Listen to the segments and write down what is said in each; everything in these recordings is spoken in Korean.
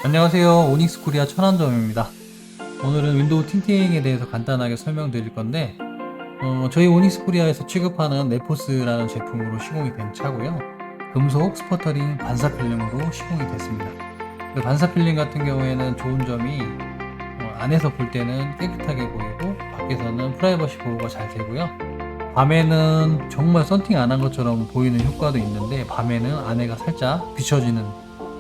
안녕하세요. 오닉스 코리아 천안점입니다. 오늘은 윈도우 틴팅에 대해서 간단하게 설명드릴 건데 저희 오닉스 코리아에서 취급하는 네포스라는 제품으로 시공이 된 차고요. 금속 스퍼터링 반사 필름으로 시공이 됐습니다. 그 반사 필름 같은 경우에는 좋은 점이 안에서 볼 때는 깨끗하게 보이고 밖에서는 프라이버시 보호가 잘 되고요. 밤에는 정말 썬팅 안 한 것처럼 보이는 효과도 있는데 밤에는 안에가 살짝 비춰지는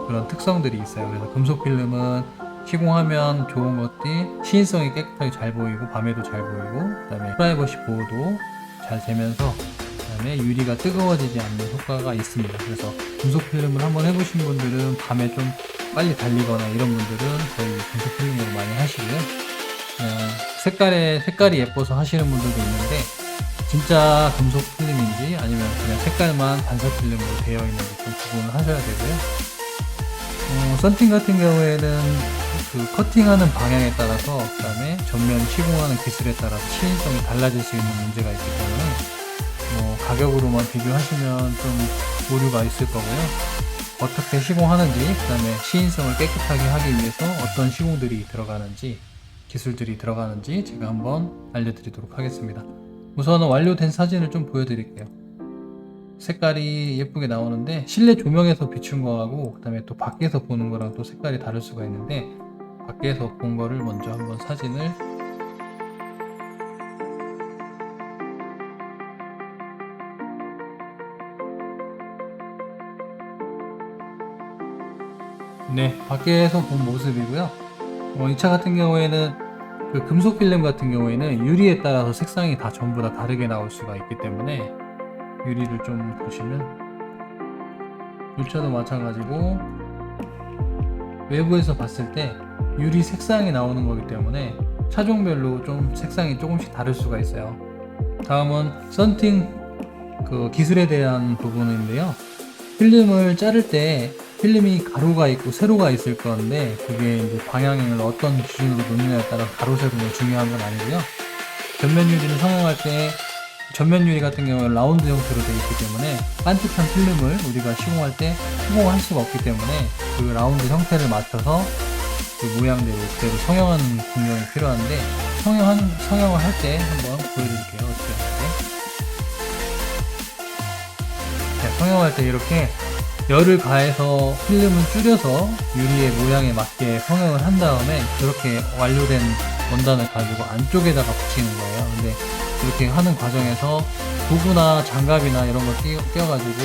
그런 특성들이 있어요. 그래서 금속 필름은 시공하면 좋은 것들이 시인성이 깨끗하게 잘 보이고 밤에도 잘 보이고 그다음에 프라이버시 보호도 잘 되면서 그다음에 유리가 뜨거워지지 않는 효과가 있습니다. 그래서 금속 필름을 한번 해보신 분들은 밤에 좀 빨리 달리거나 이런 분들은 거의 금속 필름으로 많이 하시고요. 색깔이 예뻐서 하시는 분들도 있는데 진짜 금속 필름인지 아니면 그냥 색깔만 반사 필름으로 되어 있는지 좀 구분을 하셔야 되고요. 썬팅 같은 경우에는 그 커팅하는 방향에 따라서 그 다음에 전면 시공하는 기술에 따라서 시인성이 달라질 수 있는 문제가 있기 때문에 가격으로만 비교하시면 좀 오류가 있을 거고요. 어떻게 시공하는지 그 다음에 시인성을 깨끗하게 하기 위해서 어떤 시공들이 들어가는지 기술들이 들어가는지 제가 한번 알려드리도록 하겠습니다. 우선은 완료된 사진을 좀 보여드릴게요. 색깔이 예쁘게 나오는데 실내 조명에서 비춘 거하고 그 다음에 또 밖에서 보는 거랑 또 색깔이 다를 수가 있는데 밖에서 본 거를 먼저 한번 사진을 밖에서 본 모습이고요. 이 차 같은 경우에는 그 금속 필름 같은 경우에는 유리에 따라서 색상이 다 전부 다 다르게 나올 수가 있기 때문에 유리를 좀 보시면 이 차도 마찬가지고 외부에서 봤을 때 유리 색상이 나오는 거기 때문에 차종별로 좀 색상이 조금씩 다를 수가 있어요. 다음은 썬팅 그 기술에 대한 부분인데요. 필름을 자를 때 필름이 가루가 있고 세로가 있을 건데 그게 이제 방향을 어떤 기준으로 놓느냐에 따라 가로 세로는 중요한 건 아니고요. 전면 유리를 성형할 때 전면 유리 같은 경우는 라운드 형태로 되어 있기 때문에 반듯한 필름을 우리가 시공할 때 시공을 할 수가 없기 때문에 그 라운드 형태를 맞춰서 그 모양대로 그대로 성형하는 공정이 필요한데 성형을 할 때 한번 보여드릴게요. 어떻게 하는지. 성형할 때 이렇게 열을 가해서 필름을 줄여서 유리의 모양에 맞게 성형을 한 다음에 그렇게 완료된 원단을 가지고 안쪽에다가 붙이는 거예요. 근데 이렇게 하는 과정에서 도구나 장갑이나 이런 거 끼워가지고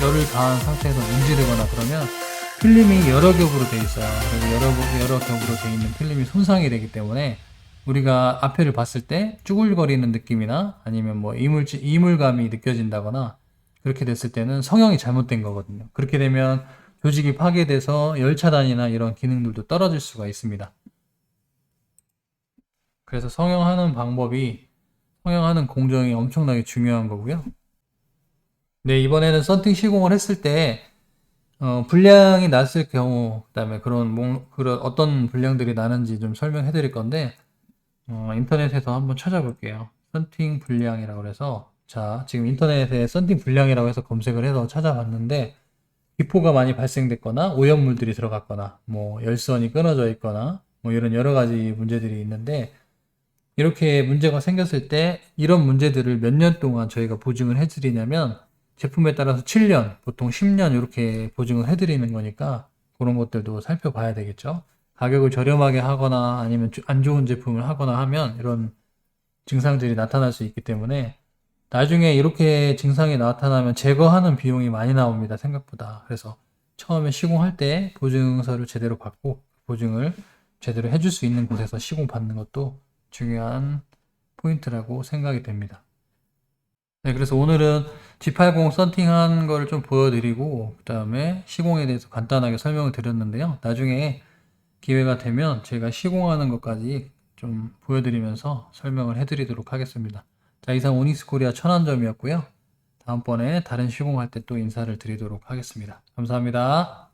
열을 가한 상태에서 문지르거나 그러면 필름이 여러 겹으로 되어 있어요. 그래서 여러 겹으로 되어 있는 필름이 손상이 되기 때문에 우리가 앞에를 봤을 때 쭈글거리는 느낌이나 아니면 뭐 이물감이 느껴진다거나 그렇게 됐을 때는 성형이 잘못된 거거든요. 그렇게 되면 조직이 파괴돼서 열 차단이나 이런 기능들도 떨어질 수가 있습니다. 그래서 성형하는 공정이 엄청나게 중요한 거고요. 이번에는 썬팅 시공을 했을 때 불량이 났을 경우, 그다음에 그런 어떤 불량들이 나는지 좀 설명해 드릴 건데 인터넷에서 한번 찾아볼게요. 썬팅 불량이라고 해서 자, 지금 인터넷에 썬팅 불량이라고 해서 검색을 해서 찾아봤는데 기포가 많이 발생됐거나 오염물들이 들어갔거나 뭐 열선이 끊어져 있거나 뭐 이런 여러 가지 문제들이 있는데 이렇게 문제가 생겼을 때 이런 문제들을 몇 년 동안 저희가 보증을 해드리냐면 제품에 따라서 7년, 보통 10년 이렇게 보증을 해드리는 거니까 그런 것들도 살펴봐야 되겠죠. 가격을 저렴하게 하거나 아니면 안 좋은 제품을 하거나 하면 이런 증상들이 나타날 수 있기 때문에 나중에 이렇게 증상이 나타나면 제거하는 비용이 많이 나옵니다. 생각보다. 그래서 처음에 시공할 때 보증서를 제대로 받고 보증을 제대로 해줄 수 있는 곳에서 시공받는 것도 중요한 포인트라고 생각이 됩니다. 그래서 오늘은 G80 썬팅한 걸 좀 보여드리고 그 다음에 시공에 대해서 간단하게 설명을 드렸는데요. 나중에 기회가 되면 제가 시공하는 것까지 좀 보여드리면서 설명을 해드리도록 하겠습니다. 자, 이상 오닉스 코리아 천안점이었고요. 다음번에 다른 시공할 때 또 인사를 드리도록 하겠습니다. 감사합니다.